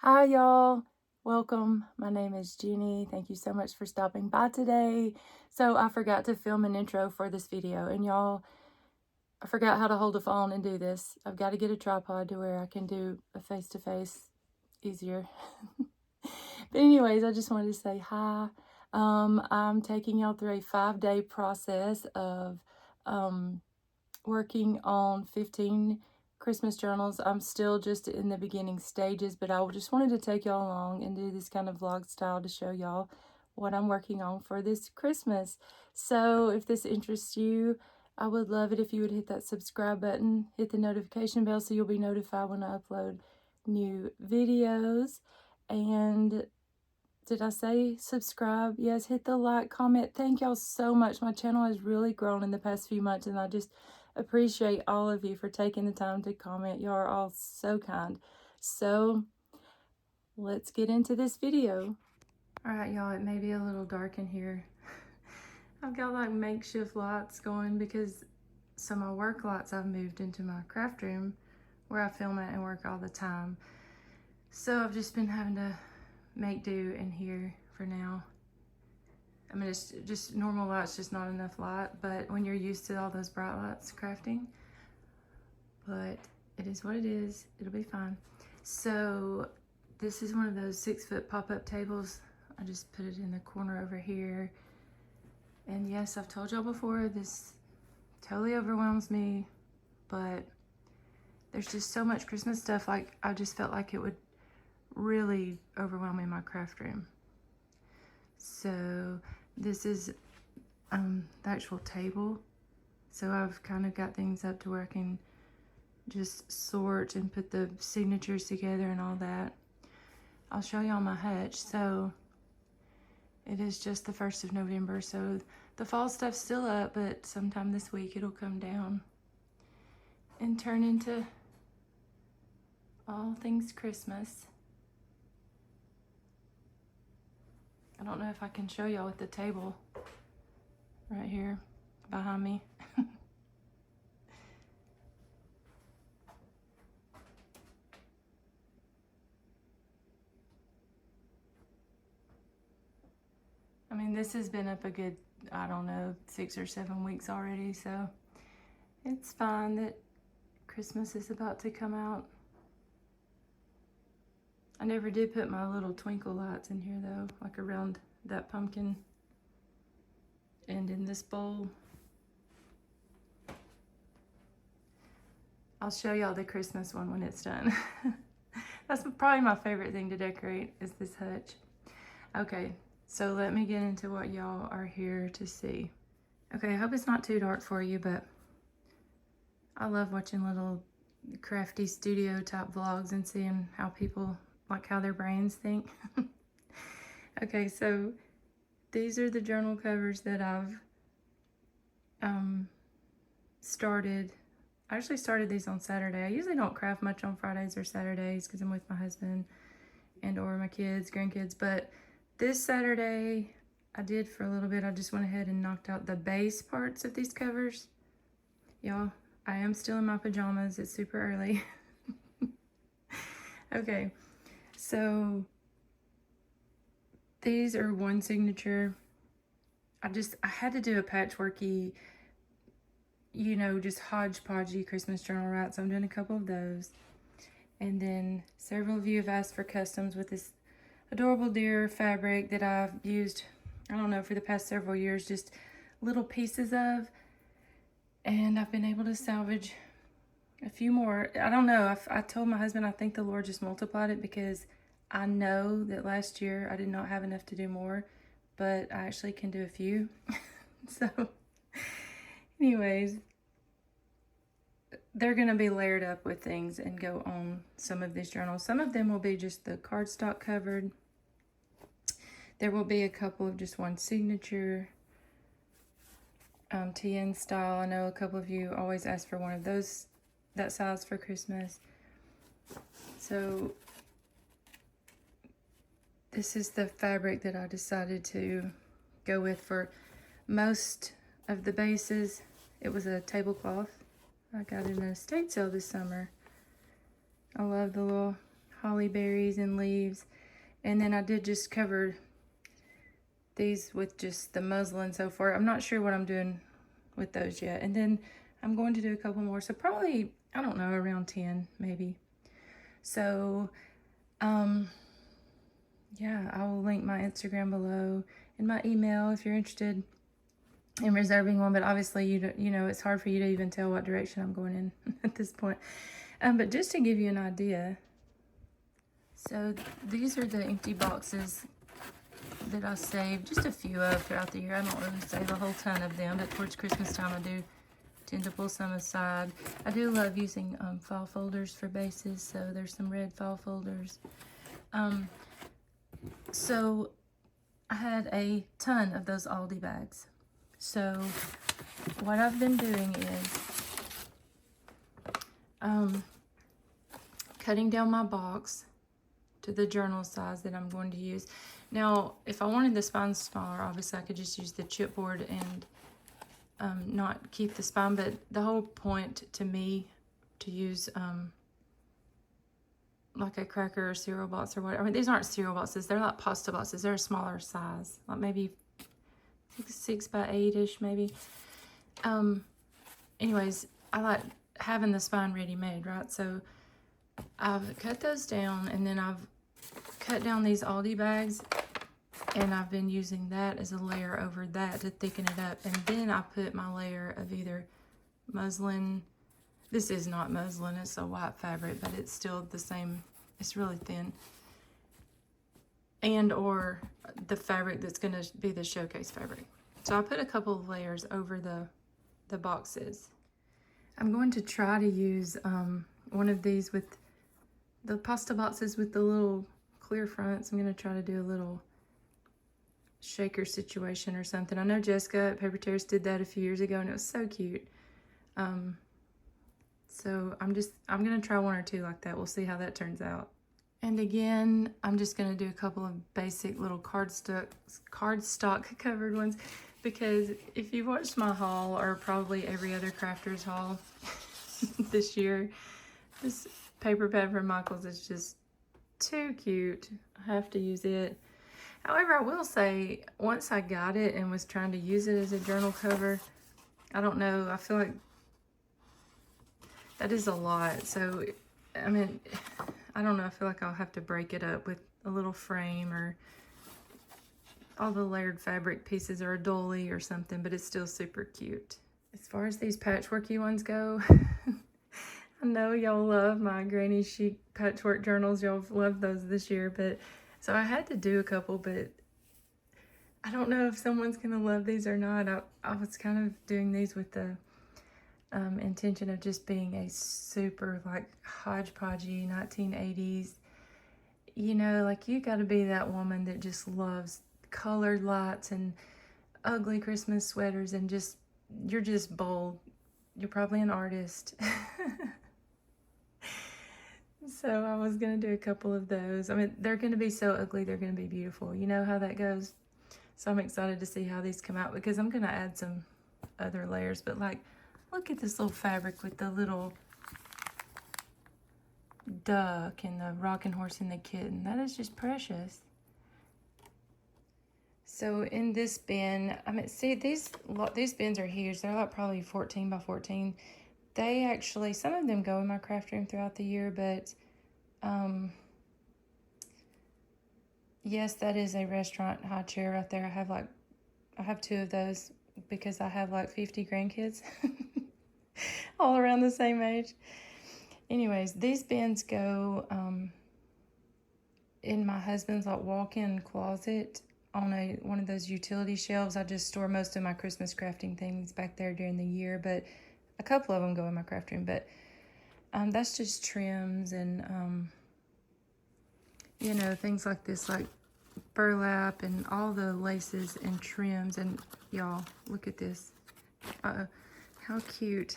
Hi, y'all. Welcome. My name is Jeannie. Thank you so much for stopping by today. So I forgot to film an intro for this video, and y'all, I forgot how to hold a phone and do this. I've got to get a tripod to where I can do a face-to-face easier. But anyways, I just wanted to say hi. I'm taking y'all through a 5-day process of working on 15 Christmas journals. I'm still just in the beginning stages, but I just wanted to take y'all along and do this kind of vlog style to show y'all what I'm working on for this Christmas. So if this interests you, I would love it if you would hit that subscribe button, hit the notification bell so you'll be notified when I upload new videos. And did I say subscribe? Yes, hit the like, comment. Thank y'all so much. My channel has really grown in the past few months, and I just appreciate all of you for taking the time to comment. You are all so kind. So let's get into this video. All right, y'all, it may be a little dark in here. I've got like makeshift lights going because some of my work lights I've moved into my craft room where I film it and work all the time. So I've just been having to make do in here for now. I mean, it's just normal light's just not enough light, but when you're used to all those bright lights crafting, but it is what it is. It'll be fine. So this is one of those 6-foot pop-up tables. I just put it in the corner over here. And yes, I've told y'all before, this totally overwhelms me, but there's just so much Christmas stuff. Like, I just felt like it would really overwhelm me in my craft room. So this is the actual table. So I've kind of got things up to where I can just sort and put the signatures together and all that. I'll show y'all my hutch. So it is just the 1st of November, so the fall stuff's still up, but sometime this week it'll come down and turn into all things Christmas. I don't know if I can show y'all with the table right here behind me. I mean, this has been up a good, I don't know, 6 or 7 weeks already, so it's fine that Christmas is about to come out. I never did put my little twinkle lights in here though, like around that pumpkin and in this bowl. I'll show y'all the Christmas one when it's done. That's probably my favorite thing to decorate, is this hutch. Okay, so let me get into what y'all are here to see. Okay, I hope it's not too dark for you, but I love watching little crafty studio type vlogs and seeing how people, like how their brains think. Okay, so these are the journal covers that I've started. I actually started these on Saturday. I usually don't craft much on Fridays or Saturdays because I'm with my husband and or my kids, grandkids, but this Saturday I did for a little bit. I just went ahead and knocked out the base parts of these covers. Y'all, I am still in my pajamas. It's super early. Okay, so these are one signature. I had to do a patchworky, you know, just hodgepodgey Christmas journal, right? So I'm doing a couple of those. And then several of you have asked for customs with this adorable deer fabric that I've used, I don't know, for the past several years, just little pieces of. And I've been able to salvage a few more. I don't know, I told my husband I think the Lord just multiplied it, because I know that last year I did not have enough to do more, but I actually can do a few. So anyways, they're going to be layered up with things and go on some of these journals. Some of them will be just the cardstock covered. There will be a couple of just one signature, TN style. I know a couple of you always ask for one of those, that size for Christmas. So this is the fabric that I decided to go with for most of the bases. It was a tablecloth. I got it in an estate sale this summer. I love the little holly berries and leaves. And then I did just cover these with just the muslin so far. I'm not sure what I'm doing with those yet. And then I'm going to do a couple more. So probably, I don't know, around 10 maybe. So, yeah, I will link my Instagram below and my email if you're interested in reserving one. But obviously, you know, it's hard for you to even tell what direction I'm going in at this point. But just to give you an idea, so these are the empty boxes that I saved just a few of throughout the year. I don't really save a whole ton of them, but towards Christmas time I do tend to pull some aside. I do love using file folders for bases, so there's some red file folders. So I had a ton of those Aldi bags. So what I've been doing is cutting down my box to the journal size that I'm going to use. Now, if I wanted the spine smaller, obviously I could just use the chipboard and not keep the spine, but the whole point to me to use like a cracker or cereal box or whatever. I mean, these aren't cereal boxes. They're like pasta boxes. They're a smaller size, like maybe 6 by 8-ish maybe. Anyways, I like having the spine ready-made, right? So I've cut those down, and then I've cut down these Aldi bags, and I've been using that as a layer over that to thicken it up. And then I put my layer of either muslin. This is not muslin, it's a white fabric, but it's still the same. It's really thin. And or the fabric that's going to be the showcase fabric. So I put a couple of layers over the boxes. I'm going to try to use one of these with the pasta boxes with the little clear fronts. I'm going to try to do a little shaker situation or something. I know Jessica at Paper Terrace did that a few years ago, and it was so cute. So I'm going to try one or two like that. We'll see how that turns out. And again, I'm just going to do a couple of basic little cardstock covered ones, because if you watched my haul, or probably every other crafter's haul this year, this paper pad from Michaels is just too cute. I have to use it. However, I will say, once I got it and was trying to use it as a journal cover, I don't know, I feel like that is a lot. So, I mean, I don't know, I feel like I'll have to break it up with a little frame, or all the layered fabric pieces, or a dolly or something, but it's still super cute. As far as these patchworky ones go, I know y'all love my granny chic patchwork journals. Y'all loved those this year, but so I had to do a couple, but I don't know if someone's gonna love these or not. I was kind of doing these with the intention of just being a super like hodgepodgey 1980s, you know, like you got to be that woman that just loves colored lights and ugly Christmas sweaters, and just, you're just bold. You're probably an artist. So I was gonna do a couple of those. I mean, they're gonna be so ugly, they're gonna be beautiful. You know how that goes. So I'm excited to see how these come out, because I'm gonna add some other layers. But like, look at this little fabric with the little duck and the rocking horse and the kitten. That is just precious. So in this bin, I mean, see, these bins are huge. They're like probably 14 by 14. They actually, some of them go in my craft room throughout the year, but yes, that is a restaurant high chair right there. I have 2 of those because I have like 50 grandkids all around the same age. Anyways, these bins go in my husband's like walk-in closet on one of those utility shelves. I just store most of my Christmas crafting things back there during the year, but a couple of them go in my craft room. But that's just trims and you know, things like this, like burlap and all the laces and trims. And y'all, look at this. How cute.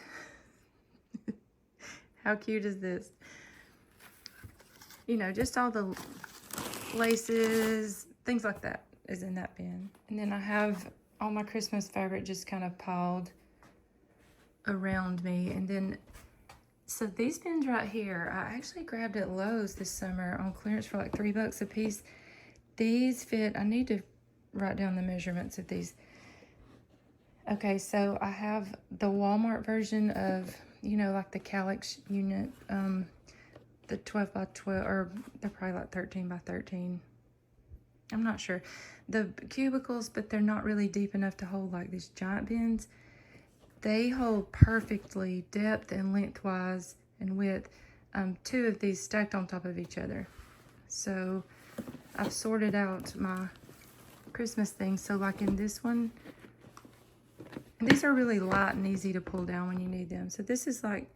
How cute is this? You know, just all the laces, things like that is in that bin. And then I have all my Christmas fabric just kind of piled around me. And then So these bins right here, I actually grabbed at Lowe's this summer on clearance for like $3 a piece. These fit, I need to write down the measurements of these. Okay, so I have the Walmart version of, you know, like the Calyx unit, the 12 by 12, or they're probably like 13 by 13. I'm not sure. The cubicles, but they're not really deep enough to hold like these giant bins. They hold perfectly depth and lengthwise and width. Two of these stacked on top of each other. So I've sorted out my Christmas things. So like in this one, these are really light and easy to pull down when you need them. So this is like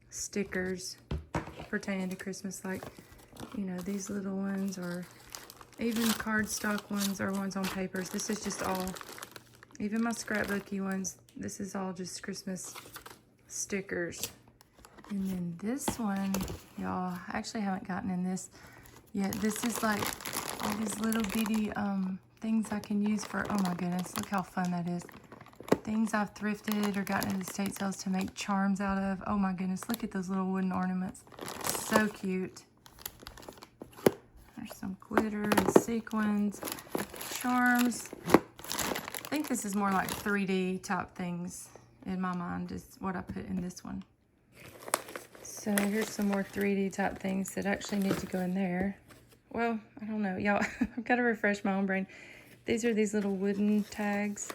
stickers pertaining to Christmas, like, you know, these little ones, or even cardstock ones, or ones on papers. This is just all, even my scrapbooky ones, this is all just Christmas stickers. And then this one, y'all, I actually haven't gotten in this yet. This is like all these little bitty things I can use for, oh my goodness, look how fun that is. Things I've thrifted or gotten at estate sales to make charms out of. Oh my goodness, look at those little wooden ornaments. So cute. There's some glitter and sequins, charms. I think this is more like 3D type things in my mind is what I put in this one. So here's some more 3D type things that actually need to go in there. Well, I don't know, y'all. I've got to refresh my own brain. These are these little wooden tags.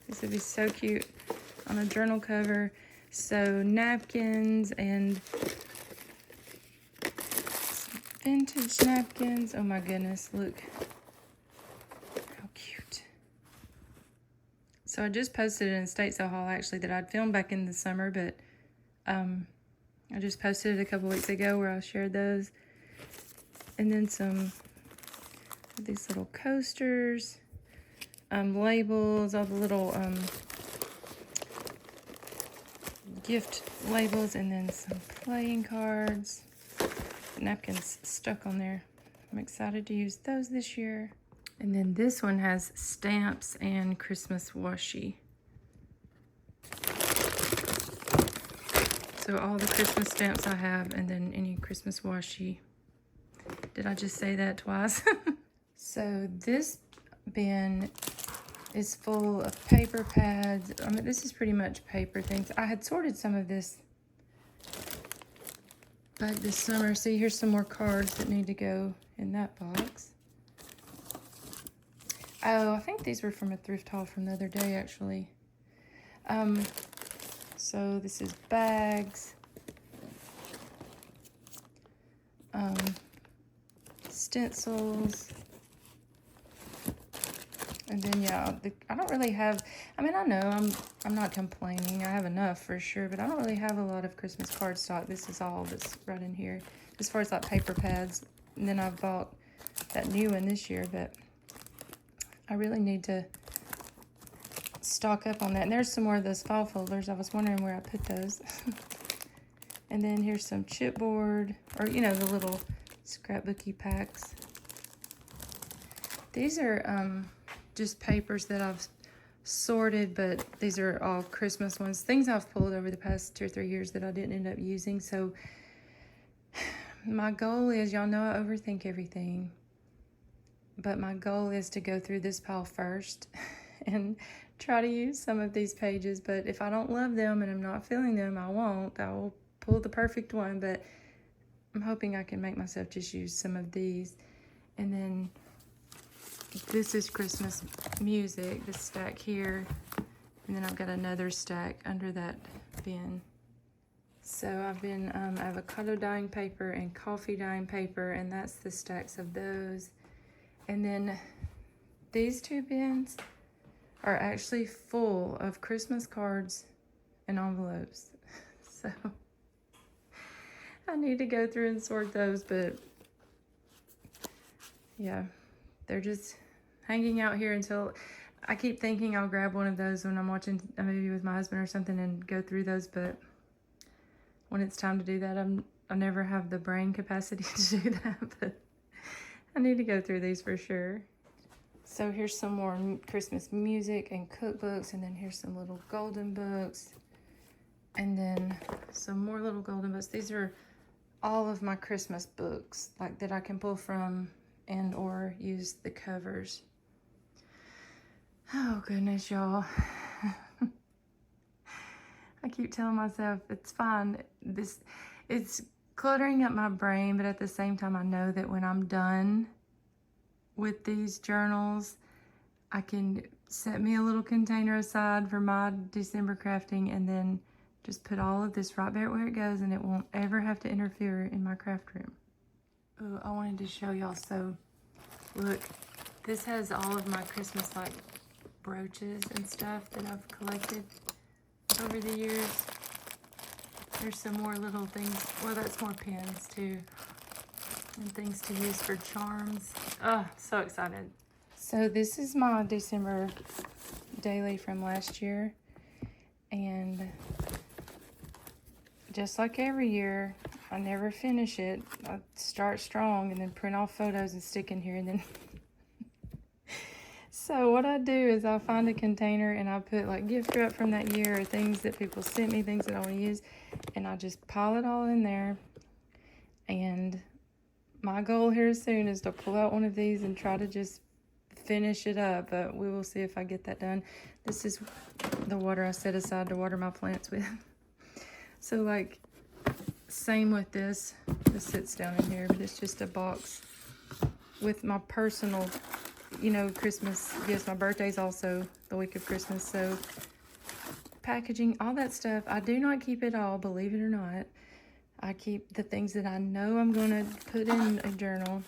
This would be so cute on a journal cover. So napkins and vintage napkins. Oh my goodness, look how cute. So I just posted an estate sale haul actually that I'd filmed back in the summer, but I just posted it a couple weeks ago where I shared those. And then some of these little coasters. Labels, all the little gift labels, and then some playing cards, napkins stuck on there. I'm excited to use those this year. And then this one has stamps and Christmas washi. So all the Christmas stamps I have, and then any Christmas washi. Did I just say that twice? So this bin is full of paper pads. I mean, this is pretty much paper things. I had sorted some of this back this summer. See, here's some more cards that need to go in that box. Oh, I think these were from a thrift haul from the other day, actually. So this is bags. Stencils. And then, yeah, I don't really have, I mean, I know I'm not complaining. I have enough for sure, but I don't really have a lot of Christmas cardstock. This is all that's right in here. As far as like paper pads. And then I bought that new one this year, but I really need to stock up on that. And there's some more of those file folders. I was wondering where I put those. And then here's some chipboard, or, you know, the little scrapbooky packs. These are, just papers that I've sorted, but these are all Christmas ones. Things I've pulled over the past 2 or 3 years that I didn't end up using. So my goal is, y'all know I overthink everything, but my goal is to go through this pile first and try to use some of these pages. But if I don't love them and I'm not feeling them, I won't. I will pull the perfect one, but I'm hoping I can make myself just use some of these. And then this is Christmas music, this stack here. And then I've got another stack under that bin. So I've been avocado dyeing paper and coffee dyeing paper, and that's the stacks of those. And then these two bins are actually full of Christmas cards and envelopes. So I need to go through and sort those, but yeah, they're just hanging out here until I keep thinking I'll grab one of those when I'm watching a movie with my husband or something and go through those, but when it's time to do that, I never have the brain capacity to do that, but I need to go through these for sure. So here's some more Christmas music and cookbooks, and then here's some little golden books. And then some more little golden books. These are all of my Christmas books, like that I can pull from and or use the covers. Oh goodness, y'all. I keep telling myself it's fine. It's cluttering up my brain, but at the same time I know that when I'm done with these journals, I can set me a little container aside for my December crafting and then just put all of this right there where it goes, and it won't ever have to interfere in my craft room. Oh, I wanted to show y'all. So look, this has all of my Christmas like brooches and stuff that I've collected over the years. There's some more little things. Well, that's more pins too, and things to use for charms. Oh, so excited. So this is my December daily from last year, and just like every year, I never finish it. I start strong and then print off photos and stick in here, and then so what I do is I find a container and I put like gift wrap from that year or things that people sent me, things that I want to use, and I just pile it all in there. And my goal here soon is to pull out one of these and try to just finish it up, but we will see if I get that done. This is the water I set aside to water my plants with. So like, same with this. This sits down in here, but it's just a box with my personal, you know, Christmas gifts. My birthday's also the week of Christmas, so packaging, all that stuff. I do not keep it all, believe it or not. I keep the things that I know I'm gonna put in a journal.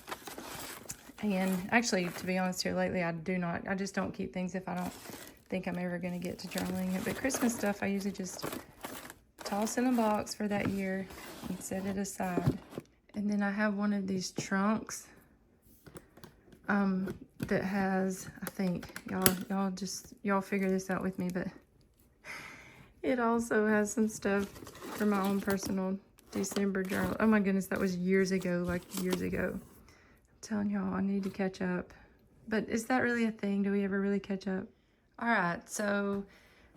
And actually, to be honest here, lately I just don't keep things if I don't think I'm ever gonna get to journaling it. But Christmas stuff, I usually just toss in a box for that year and set it aside. And then I have one of these trunks that has, I think, y'all figure this out with me, but it also has some stuff for my own personal December journal. Oh my goodness, that was years ago, like years ago. I'm telling y'all, I need to catch up. But is that really a thing? Do we ever really catch up? All right, so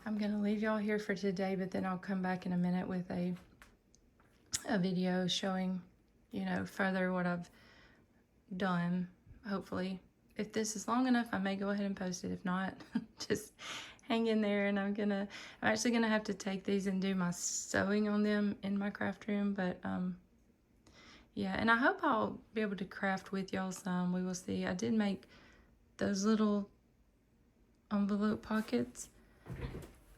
I'm gonna leave y'all here for today, but then I'll come back in a minute with a video showing, you know, further what I've done, hopefully. If this is long enough, I may go ahead and post it. If not, just hang in there, and I'm actually gonna have to take these and do my sewing on them in my craft room, but yeah, and I hope I'll be able to craft with y'all some. We will see. I did make those little envelope pockets.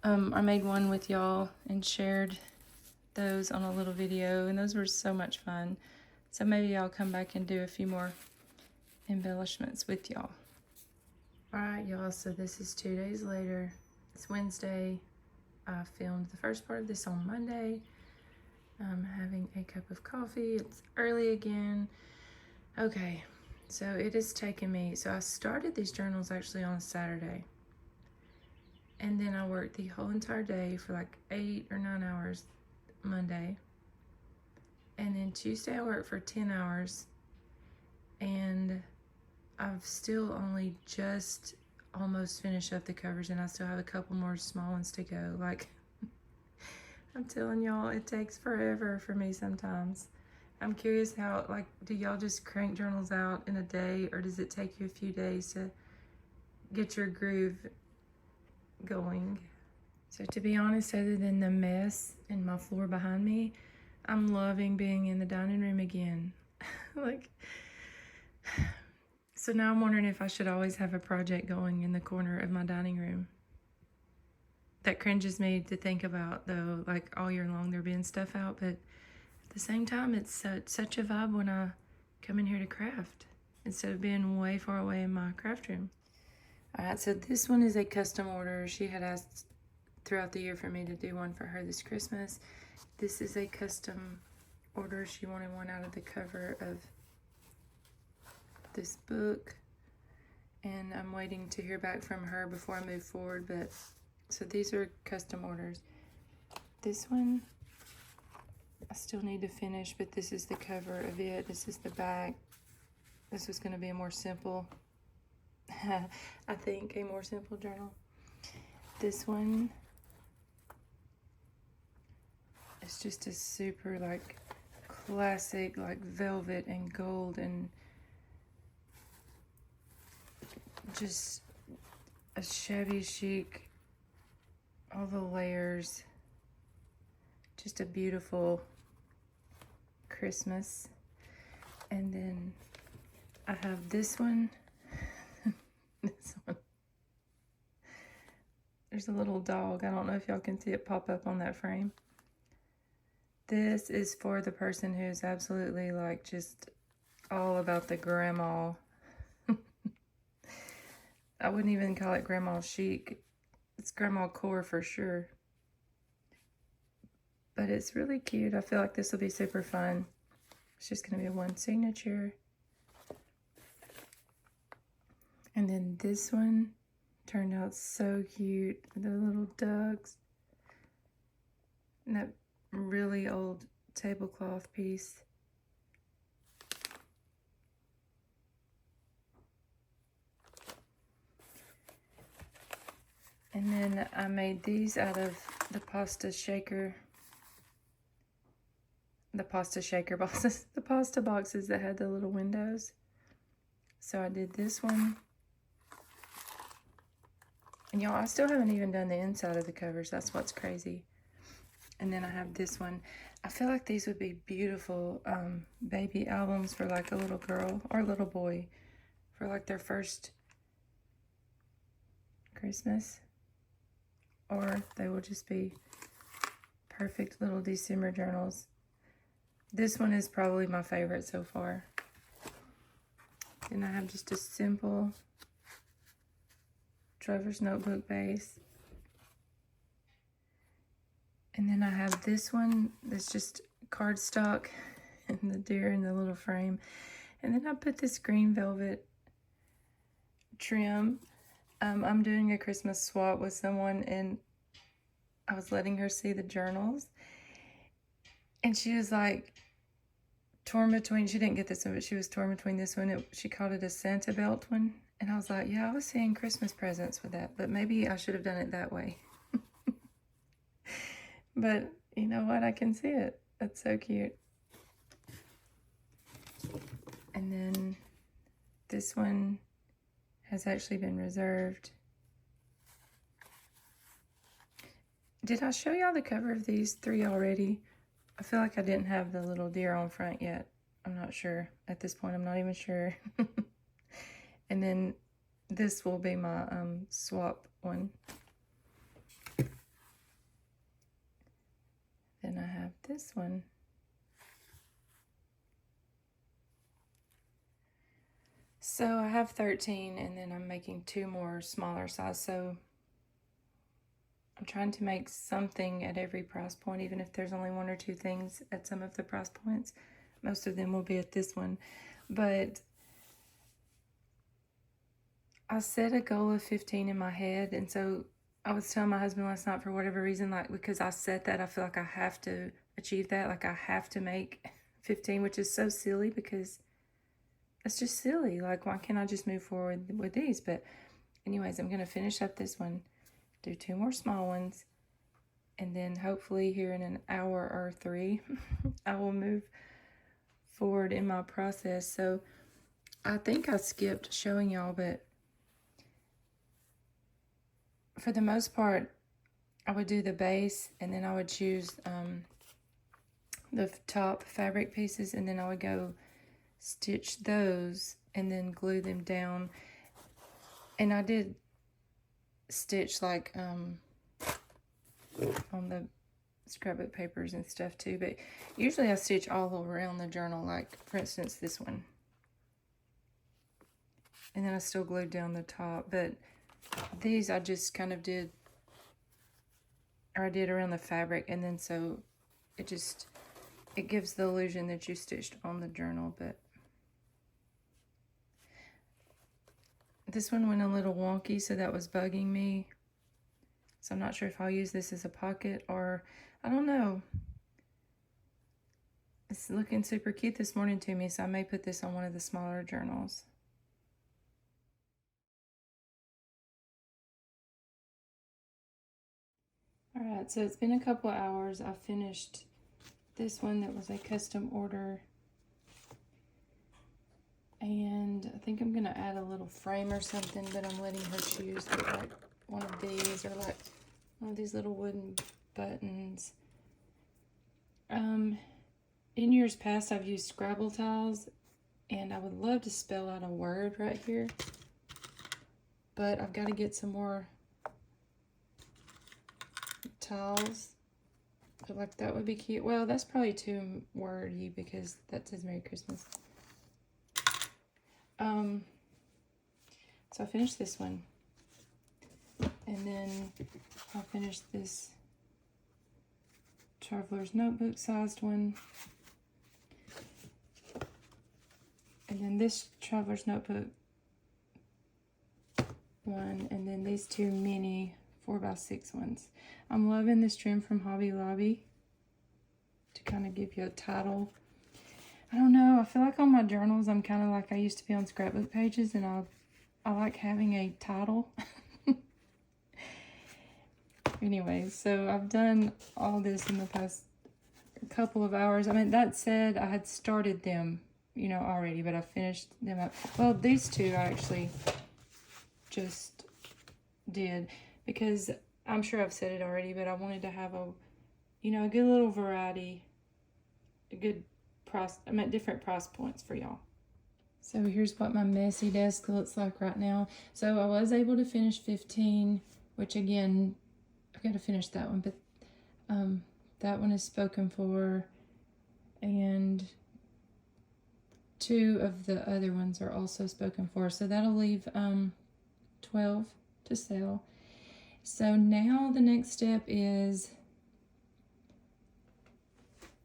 I made one with y'all and shared those on a little video, and those were so much fun. So maybe I'll come back and do a few more embellishments with y'all. All right, y'all, so this is 2 days later. It's Wednesday. I filmed the first part of this on Monday. I'm having a cup of coffee. It's early again. Okay, so it has taken me, so I started these journals actually on a Saturday. And then I worked the whole entire day for like 8 or 9 hours Monday. And then Tuesday I worked for 10 hours. And I've still only just almost finished up the covers, and I still have a couple more small ones to go. Like, I'm telling y'all, it takes forever for me sometimes. I'm curious how, like, do y'all just crank journals out in a day, or does it take you a few days to get your groove going? So to be honest, other than the mess and my floor behind me, I'm loving being in the dining room again. Like, so now I'm wondering if I should always have a project going in the corner of my dining room. That cringes me to think about, though, like all year long there being stuff out, but at the same time, it's such a vibe when I come in here to craft instead of being way far away in my craft room. All right, so this one is a custom order. She had asked throughout the year for me to do one for her this Christmas. This is a custom order. She wanted one out of the cover of this book, and I'm waiting to hear back from her before I move forward. But so these are custom orders. This one I still need to finish, but this is the cover of it. This is the back. This was going to be a more simple, I think, a more simple journal. This one It's just a super like classic like velvet and gold and just a shabby chic, all the layers, just a beautiful Christmas. And then I have this one. This one. There's a little dog. I don't know if y'all can see it pop up on that frame. This is for the person who's absolutely like just all about the grandma. I wouldn't even call it grandma chic. It's grandma core for sure. But it's really cute. I feel like this will be super fun. It's just going to be one signature. And then this one turned out so cute. The little ducks. And that really old tablecloth piece. And then I made these out of the pasta shaker boxes, the pasta boxes that had the little windows. So I did this one. And y'all, I still haven't even done the inside of the covers. That's what's crazy. And then I have this one. I feel like these would be beautiful baby albums for like a little girl or little boy for like their first Christmas. Or they will just be perfect little December journals. This one is probably my favorite so far. Then I have just a simple Trevor's notebook base. And then I have this one that's just cardstock and the deer in the little frame. And then I put this green velvet trim. I'm doing a Christmas swap with someone and I was letting her see the journals. And she was like torn between, she didn't get this one, but she was torn between this one. She called it a Santa belt one. And I was like, yeah, I was seeing Christmas presents with that, but maybe I should have done it that way. But you know what? I can see it. That's so cute. And then this one has actually been reserved. Did I show y'all the cover of these three already? I feel like I didn't have the little deer on front yet. I'm not sure. At this point, I'm not even sure. And then this will be my swap one. Then I have this one. So I have 13 and then I'm making 2 more smaller size. So I'm trying to make something at every price point, even if there's only 1 or 2 things at some of the price points. Most of them will be at this one. But I set a goal of 15 in my head. And so I was telling my husband last night, for whatever reason, like because I set that, I feel like I have to achieve that. Like I have to make 15, which is so silly because it's just silly. Like, why can't I just move forward with these? But anyways, I'm going to finish up this one, do 2 more small ones, and then hopefully here in an hour or 3, I will move forward in my process. So I think I skipped showing y'all, but for the most part, I would do the base, and then I would choose the top fabric pieces, and then I would go stitch those and then glue them down. And I did stitch like on the scrapbook papers and stuff too, but usually I stitch all around the journal, like for instance this one, and then I still glued down the top. But these I just kind of did, or I did around the fabric, and then so it gives the illusion that you stitched on the journal. But this one went a little wonky, so that was bugging me. So I'm not sure if I'll use this as a pocket or, I don't know. It's looking super cute this morning to me, so I may put this on one of the smaller journals. All right, so it's been a couple of hours. I finished this one that was a custom order. And I think I'm gonna add a little frame or something, but I'm letting her choose like one of these, or like one of these little wooden buttons. In years past, I've used Scrabble tiles, and I would love to spell out a word right here, but I've got to get some more tiles. But like that would be cute. Well, that's probably too wordy because that says Merry Christmas. So I finished this one, and then I'll finish this Traveler's Notebook sized one, and then this Traveler's Notebook one, and then these two mini 4x6 ones. I'm loving this trim from Hobby Lobby to kind of give you a title. I don't know, I feel like on my journals I'm kind of like I used to be on scrapbook pages, and I like having a title. Anyways, so I've done all this in the past couple of hours. I mean, that said, I had started them, you know, already, but I finished them up. Well, these two I actually just did because I'm sure I've said it already, but I wanted to have a, you know, a good little variety, a good price, I'm at different price points for y'all. So here's what my messy desk looks like right now. So I was able to finish 15, which again, I've got to finish that one, but that one is spoken for, and 2 of the other ones are also spoken for. So that'll leave 12 to sell. So now the next step is,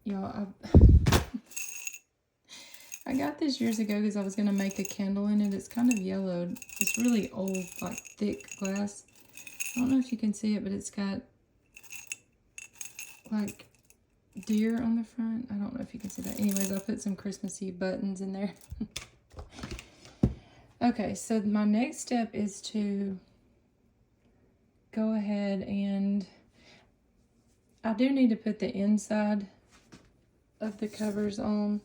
y'all, I got this years ago because I was going to make a candle in it. It's kind of yellowed. It's really old, like thick glass. I don't know if you can see it, but it's got like deer on the front. I don't know if you can see that. Anyways, I put some Christmassy buttons in there. Okay, so my next step is to go ahead and I do need to put the inside of the covers on,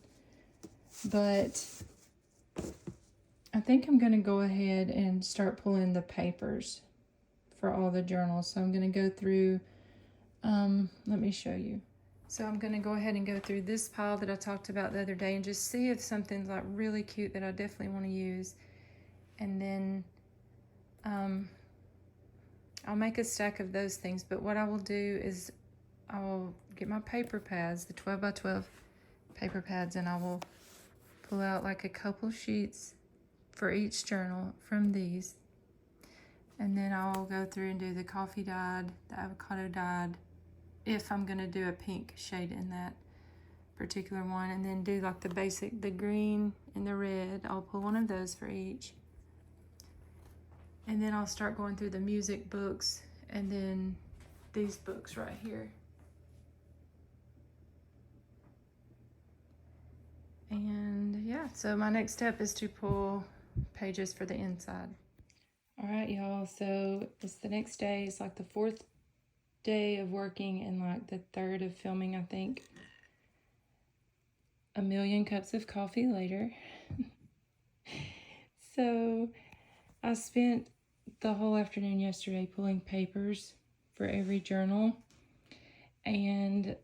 but I think I'm going to go ahead and start pulling the papers for all the journals. So I'm going to go through, let me show you. So I'm going to go ahead and go through this pile that I talked about the other day and just see if something's like really cute that I definitely want to use. And then I'll make a stack of those things. But what I will do is I will get my paper pads, the 12 by 12 paper pads, and I will pull out like a couple sheets for each journal from these. And then I'll go through and do the coffee dyed, the avocado dyed, if I'm gonna do a pink shade in that particular one, and then do like the basic, the green and the red. I'll pull one of those for each. And then I'll start going through the music books and then these books right here. And yeah, so my next step is to pull pages for the inside. All right, y'all, so it's the next day. It's like the 4th day of working and like the 3rd of filming, I think. A million cups of coffee later. So I spent the whole afternoon yesterday pulling papers for every journal, and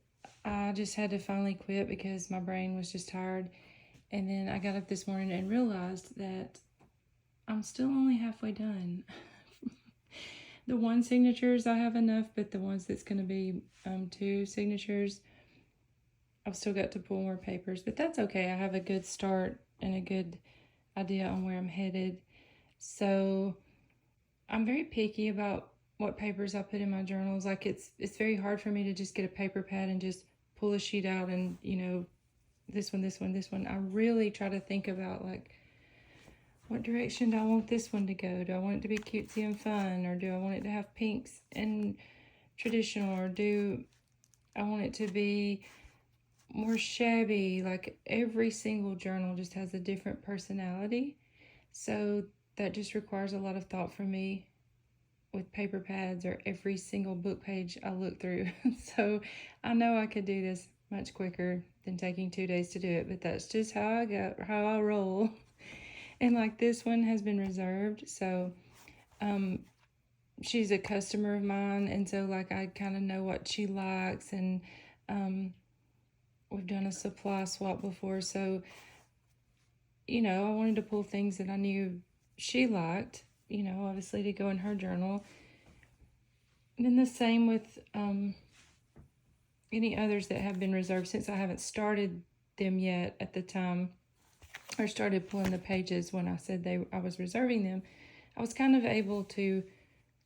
I just had to finally quit because my brain was just tired. And then I got up this morning and realized that I'm still only halfway done. The 1 signatures I have enough, but the ones that's going to be 2 signatures, I've still got to pull more papers, but that's okay. I have a good start and a good idea on where I'm headed. So I'm very picky about what papers I put in my journals. Like it's very hard for me to just get a paper pad and just pull a sheet out and, you know, this one, this one, this one. I really try to think about like, what direction do I want this one to go? Do I want it to be cutesy and fun, or do I want it to have pinks and traditional, or do I want it to be more shabby? Like every single journal just has a different personality. So that just requires a lot of thought from me with paper pads or every single book page I look through. So I know I could do this much quicker than taking 2 days to do it, but that's just how I roll. And like this one has been reserved, so she's a customer of mine, and so like I kind of know what she likes, and we've done a supply swap before, so I wanted to pull things that I knew she liked, obviously to go in her journal. And then the same with any others that have been reserved, since I haven't started them yet at the time, or started pulling the pages when I said I was reserving them. I was kind of able to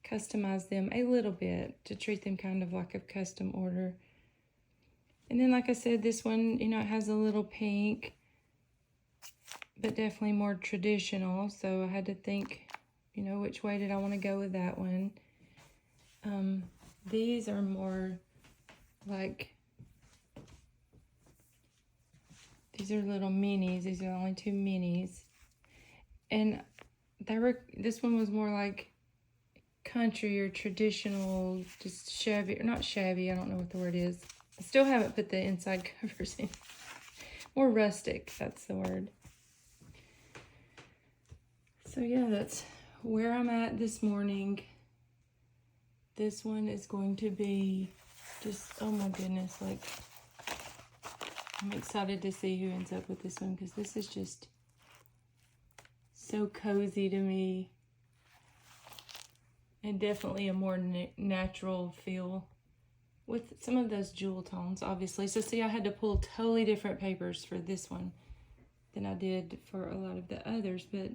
customize them a little bit to treat them kind of like a custom order. And then, like I said, this one, it has a little pink, but definitely more traditional. So I had to think, which way did I want to go with that one. These are more like, these are little minis. These are the only 2 minis. And this one was more like country or traditional, just shabby, or not shabby, I don't know what the word is. I still haven't put the inside covers in. More rustic, that's the word. So yeah, that's where I'm at this morning. This one is going to be just, oh my goodness, like, I'm excited to see who ends up with this one, because this is just so cozy to me. And definitely a more natural feel with some of those jewel tones, obviously. So see, I had to pull totally different papers for this one than I did for a lot of the others, but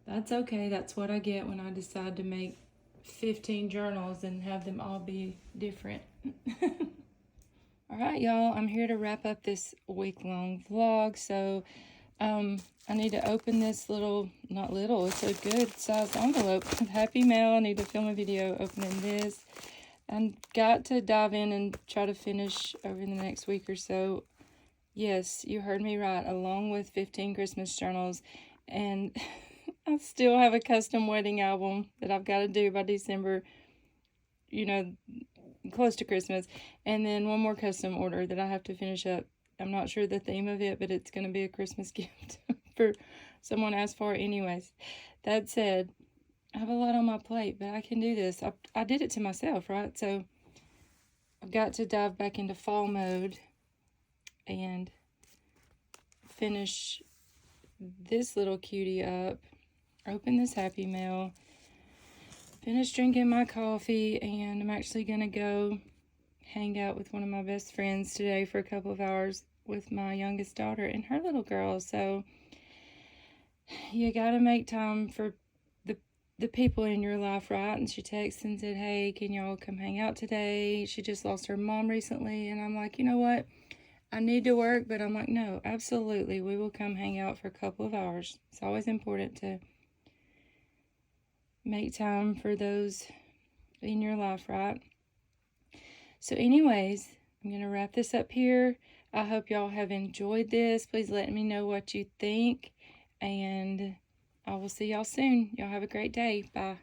that's okay. That's what I get when I decide to make 15 journals and have them all be different. All right, y'all, I'm here to wrap up this week-long vlog. So I need to open this little, not little, it's a good sized envelope with Happy Mail. I need to film a video opening this. I've got to dive in and try to finish over the next week or so. Yes, you heard me right, along with 15 Christmas journals. And I still have a custom wedding album that I've got to do by December, close to Christmas. And then one more custom order that I have to finish up. I'm not sure the theme of it, but it's going to be a Christmas gift for someone asked for it anyways. That said, I have a lot on my plate, but I can do this. I did it to myself, right? So I've got to dive back into fall mode and finish this little cutie up, open this Happy Mail, finish drinking my coffee, and I'm actually going to go hang out with one of my best friends today for a couple of hours with my youngest daughter and her little girl. So you got to make time for the people in your life, right? And she texted and said, hey, can y'all come hang out today? She just lost her mom recently. And I'm like, you know what? I need to work, but I'm like, no, absolutely. We will come hang out for a couple of hours. It's always important to make time for those in your life, right? So anyways, I'm going to wrap this up here. I hope y'all have enjoyed this. Please let me know what you think, and I will see y'all soon. Y'all have a great day. Bye.